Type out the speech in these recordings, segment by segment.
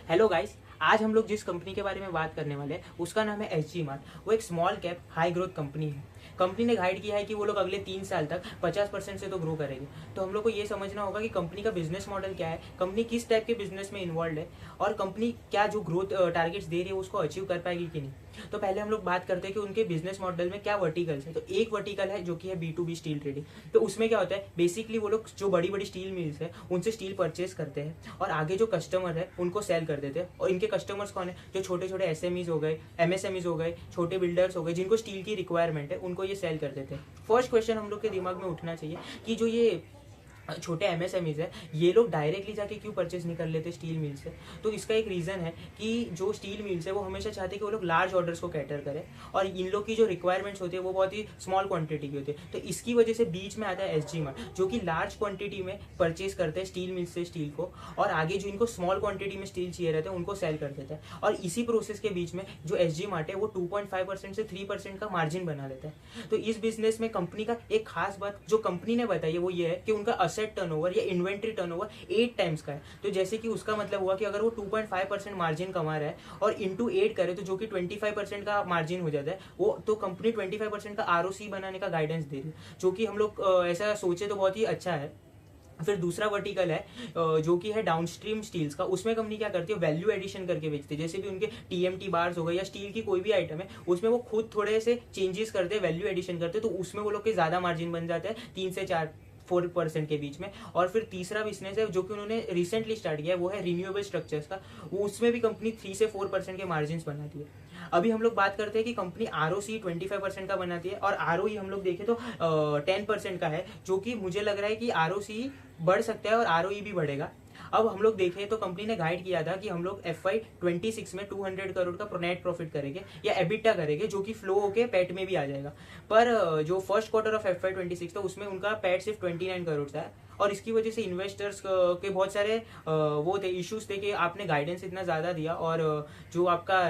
Hello guys, आज हम लोग जिस कंपनी के बारे में बात करने वाले हैं उसका नाम है एसजी मार्ट। वो एक small cap high growth company है। कंपनी ने गाइड किया है कि वो लोग अगले 3 साल तक 50% से तो ग्रो करेंगे। तो हम लोग को ये समझना होगा कि कंपनी का बिजनेस मॉडल क्या है, कंपनी किस टाइप के बिजनेस में इन्वॉल्व है और कंपनी क्या जो ग्रोथ टारगेट्स दे रही है उसको अचीव कर पाएगी कि नहीं। तो पहले हम लोग बात करते हैं कि उनके बिजनेस मॉडल में क्या वर्टिकल्स है। तो एक वर्टिकल है जो कि है B2B स्टील ट्रेडिंग। तो उसमें क्या होता है, बेसिकली वो लोग जो बड़ी बड़ी स्टील मिल्स है उनसे स्टील परचेज करते हैं और आगे जो कस्टमर है उनको सेल कर देते हैं। और इनके कस्टमर्स कौन है, जो छोटे छोटे SMEs हो गए, MSMEs हो गए, छोटे बिल्डर्स हो गए, जिनको स्टील की रिक्वायरमेंट है उनको ये सेल कर देते हैं। फर्स्ट क्वेश्चन हम लोग के दिमाग में उठना चाहिए कि जो ये छोटे MSMEs है ये लोग डायरेक्टली जाके क्यों परचेज नहीं कर लेते स्टील मिल से। तो इसका एक रीज़न है कि जो स्टील मिल्स है वो हमेशा चाहते हैं कि वो लोग लार्ज ऑर्डर्स को कैटर करें और इन लोग की जो रिक्वायरमेंट्स होती है वो बहुत ही स्मॉल क्वांटिटी की होती है। तो इसकी वजह से बीच में आता है एसजी मार्ट, जो कि लार्ज क्वांटिटी में परचेज करते हैं स्टील मिल्स से स्टील को और आगे जो इनको स्मॉल क्वांटिटी में स्टील चाहिए रहते हैं उनको सेल कर देता है। और इसी प्रोसेस के बीच में जो एसजी मार्ट है वो 2.5% से 3% का मार्जिन बना लेता है। तो इस बिजनेस में कंपनी का एक खास बात जो कंपनी ने बताई है वो ये है कि उनका असेट टर्नओवर या इन्वेंट्री टर्नओवर 8 टाइम्स का है। तो जैसे कि उसका मतलब हुआ कि अगर वो 2.5% मार्जिन कमा रहा है और इंटू 8 करे तो जो कि 25% का मार्जिन हो जाता है वो, तो कंपनी 25% का ROC बनाने का गाइडेंस दे रही है, जो कि हम लोग ऐसा सोचे तो बहुत ही अच्छा है। फिर दूसरा वर्टिकल है जो कि है डाउनस्ट्रीम स्टील्स का। उसमें कंपनी क्या करती है, वैल्यू एडिशन करके बेचती है। जैसे भी उनके TMT बार्स हो गए या स्टील की कोई भी आइटम है उसमें वो खुद थोड़े से चेंजेस करते हैं, वैल्यू एडिशन करते हैं, तो उसमें वो लोग के ज़्यादा मार्जिन बन जाते हैं 3 से 4% के बीच में। और फिर तीसरा बिजनेस है जो कि उन्होंने रिसेंटली स्टार्ट किया है, वो है रिन्यूएबल स्ट्रक्चर्स का। वो उसमें भी कंपनी 3 से 4% के मार्जिन बनाती है। अभी हम लोग बात करते हैं कि कंपनी ROC 25% का बनाती है और ROE हम लोग देखें तो 10% का है, जो कि मुझे लग रहा है कि ROC बढ़ सकता है और ROE भी बढ़ेगा। अब हम लोग देखें तो कंपनी ने गाइड किया था कि हम लोग FY26 में 200 करोड़ का नेट प्रॉफिट करेंगे या एबिटा करेंगे, जो कि फ्लो होके पैट में भी आ जाएगा। पर जो फर्स्ट क्वार्टर ऑफ FY26 था उसमें उनका पैट सिर्फ 29 करोड़ था और इसकी वजह से इन्वेस्टर्स के बहुत सारे वो थे, इश्यूज थे कि आपने गाइडेंस इतना ज़्यादा दिया और जो आपका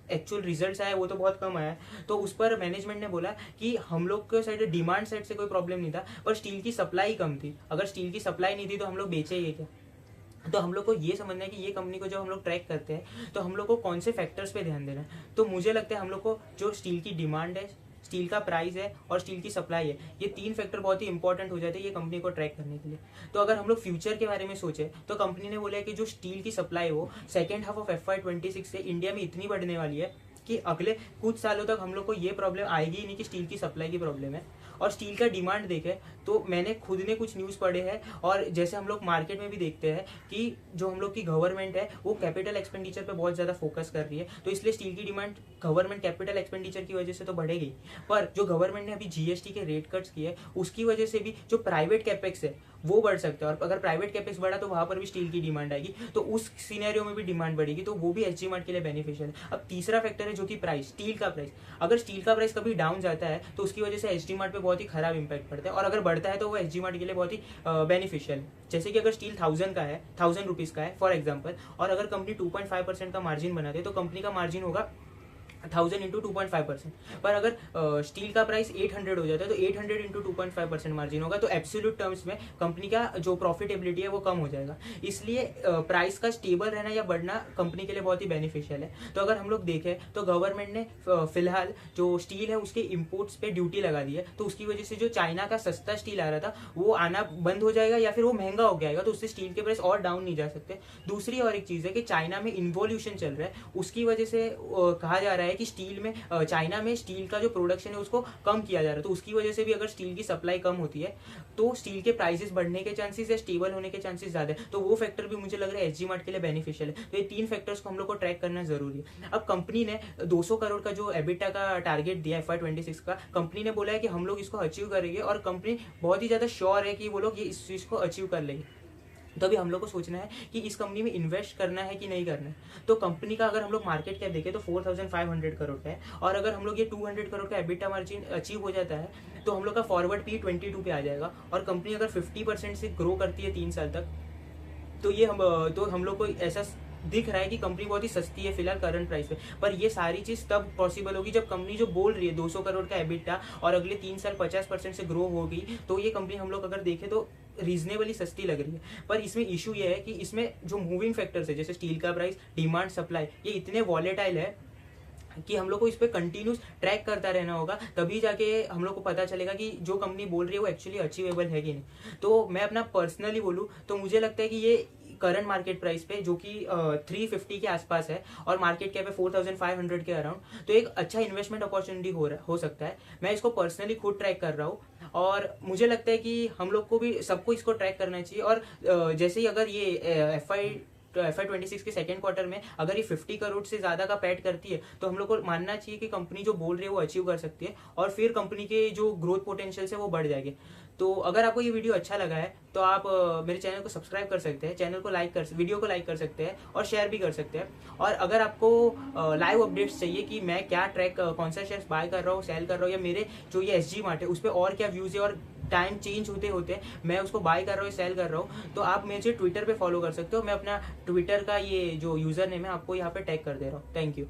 एक्चुअल रिजल्ट्स आया वो तो बहुत कम आया। तो उस पर मैनेजमेंट ने बोला कि हम लोग के साइड डिमांड साइड से कोई प्रॉब्लम नहीं था, पर स्टील की सप्लाई कम थी। अगर स्टील की सप्लाई नहीं थी तो हम लोग बेचेंगे क्या। तो हम लोग को ये समझना है कि ये कंपनी को जब हम लोग ट्रैक करते हैं तो हम लोग को कौन से फैक्टर्स पे ध्यान देना है। तो मुझे लगता है हम लोग को जो स्टील की डिमांड है, स्टील का प्राइस है और स्टील की सप्लाई है, ये 3 फैक्टर बहुत ही इंपॉर्टेंट हो जाते हैं ये कंपनी को ट्रैक करने के लिए। तो अगर हम लोग फ्यूचर के बारे में सोचे तो कंपनी ने बोला है कि जो स्टील की सप्लाई हो सेकेंड हाफ ऑफ FY26 से इंडिया में इतनी बढ़ने वाली है कि अगले कुछ सालों तक हम लोग को ये प्रॉब्लम आएगी ही नहीं कि स्टील की सप्लाई की प्रॉब्लम है। और स्टील का डिमांड देखें तो मैंने खुद ने कुछ न्यूज़ पढ़े हैं और जैसे हम लोग मार्केट में भी देखते हैं कि जो हम लोग की गवर्नमेंट है वो कैपिटल एक्सपेंडिचर पे बहुत ज़्यादा फोकस कर रही है। तो इसलिए स्टील की डिमांड गवर्नमेंट कैपिटल एक्सपेंडिचर की वजह से तो बढ़ेगी, पर जो गवर्नमेंट ने अभी GST के रेट कट्स किए उसकी वजह से भी जो प्राइवेट कैपेक्स है वो बढ़ सकता है। और अगर प्राइवेट कैपेक्स बढ़ा तो वहाँ पर भी स्टील की डिमांड आएगी, तो उस सिनेरियो में भी डिमांड बढ़ेगी, तो वो भी एसजी मार्ट के लिए बेनिफिशियल है। अब तीसरा फैक्टर है जो कि प्राइस, स्टील का प्राइस। अगर स्टील का प्राइस कभी डाउन जाता है तो उसकी वजह से एसजी मार्ट पे बहुत ही खराब इंपैक्ट पड़ता है, और अगर बढ़ता है तो वो एसजी मार्ट के लिए बहुत ही बेनिफिशियल है। जैसे कि अगर स्टील 1000 का है, 1000 रुपीज़ का है फॉर एग्जाम्पल, और अगर कंपनी 2.5% का मार्जिन बनाती है तो कंपनी का मार्जिन होगा 1000 इंटू 2.5%। पर अगर स्टील का प्राइस 800 हो जाता है तो 800 इंटू 2.5% मार्जिन होगा, तो एब्सोल्यूट टर्म्स में कंपनी का जो प्रॉफिटेबिलिटी है वो कम हो जाएगा। इसलिए प्राइस का स्टेबल रहना या बढ़ना कंपनी के लिए बहुत ही बेनिफिशियल है। तो अगर हम लोग देखें तो गवर्नमेंट ने फिलहाल जो स्टील है उसके इम्पोर्ट्स पे ड्यूटी लगा दी है, तो उसकी वजह से जो चाइना का सस्ता स्टील आ रहा था वो आना बंद हो जाएगा या फिर वो महंगा हो जाएगा, तो उससे स्टील के प्राइस और डाउन नहीं जा सकते। दूसरी और एक चीज़ है कि चाइना में इन्वोल्यूशन चल रहा है, उसकी वजह से कहा जा रहा है कि स्टील में चाइना में स्टील का जो प्रोडक्शन है उसको कम किया जा रहा है, तो उसकी वजह से भी अगर स्टील की सप्लाई कम होती है तो स्टील के प्राइसेस बढ़ने के चांसेस या स्टेबल होने के चांसेस ज़्यादा है। तो वो फैक्टर भी मुझे लग रहा है एसजी मार्ट के लिए बेनिफिशियल है। तो ये 3 फैक्टर्स को हम लोग को ट्रैक करना जरूरी है। अब कंपनी ने 200 करोड़ का जो एबिटा का टारगेट दिया FY26 का, कंपनी ने बोला है कि हम लोग इसको अचीव करेंगे और कंपनी बहुत ही ज़्यादा श्योर है कि वो लोग ये इस चीज़ को अचीव कर लेंगे। तो अभी हम लोग को सोचना है कि इस कंपनी में इन्वेस्ट करना है कि नहीं करना है। तो कंपनी का अगर हम लोग मार्केट कैप देखें तो 4500 करोड़ का है, और अगर हम लोग ये 200 करोड़ का एबिटा मार्जिन अचीव हो जाता है तो हम लोग का फॉरवर्ड P 22 पे आ जाएगा। और कंपनी अगर 50% से ग्रो करती है 3 साल तक तो ये हम लोग को ऐसा दिख रहा है कि कंपनी बहुत ही सस्ती है फिलहाल करंट प्राइस पे। पर ये सारी चीज़ तब पॉसिबल होगी जब कंपनी जो बोल रही है 200 करोड़ का एबिटा और अगले 3 साल 50% से ग्रो होगी, तो ये कंपनी हम लोग अगर देखें तो रीजनेबली सस्ती लग रही है, पर इसमें इशू ये है कि इसमें जो मूविंग फैक्टर्स है जैसे स्टील का प्राइस, डिमांड, सप्लाई, ये इतने वॉलेटाइल है कि हम लोग को इस पर कंटिन्यूस ट्रैक करता रहना होगा, तभी जाके हम लोग को पता चलेगा कि जो कंपनी बोल रही है वो एक्चुअली अचीवेबल है कि नहीं। तो मैं अपना पर्सनली बोलूँ तो मुझे लगता है कि ये करंट मार्केट प्राइस पे जो कि 350 के आसपास है और मार्केट कैप है 4500 के अराउंड, तो एक अच्छा इन्वेस्टमेंट अपॉर्चुनिटी हो सकता है। मैं इसको पर्सनली खुद ट्रैक कर रहा हूँ और मुझे लगता है कि हम लोग को भी सबको इसको ट्रैक करना चाहिए। और जैसे ही अगर ये FY26 के सेकेंड क्वार्टर में अगर ये 50 करोड़ से ज्यादा का पैट करती है तो हम लोग को मानना चाहिए कि कंपनी जो बोल रही है वो अचीव कर सकती है और फिर कंपनी के जो ग्रोथ पोटेंशियल है वो बढ़ जाएंगे। तो अगर आपको ये वीडियो अच्छा लगा है तो आप मेरे चैनल को सब्सक्राइब कर सकते हैं, चैनल को वीडियो को लाइक कर सकते हैं और शेयर भी कर सकते हैं। और अगर आपको लाइव अपडेट्स चाहिए कि मैं क्या कौन सा शेयर बाय कर रहा हूँ, सेल कर रहा हूँ, या मेरे जो ये SG मार्ट है उस पर और क्या व्यूज है और टाइम चेंज होते होते मैं उसको बाय कर रहा हूँ, सेल कर रहा हूँ, तो आप मुझे ट्विटर पे फॉलो कर सकते हो। मैं अपना ट्विटर का ये जो यूजर नेम है आपको यहाँ पे टैग कर दे रहा हूँ। Thank you.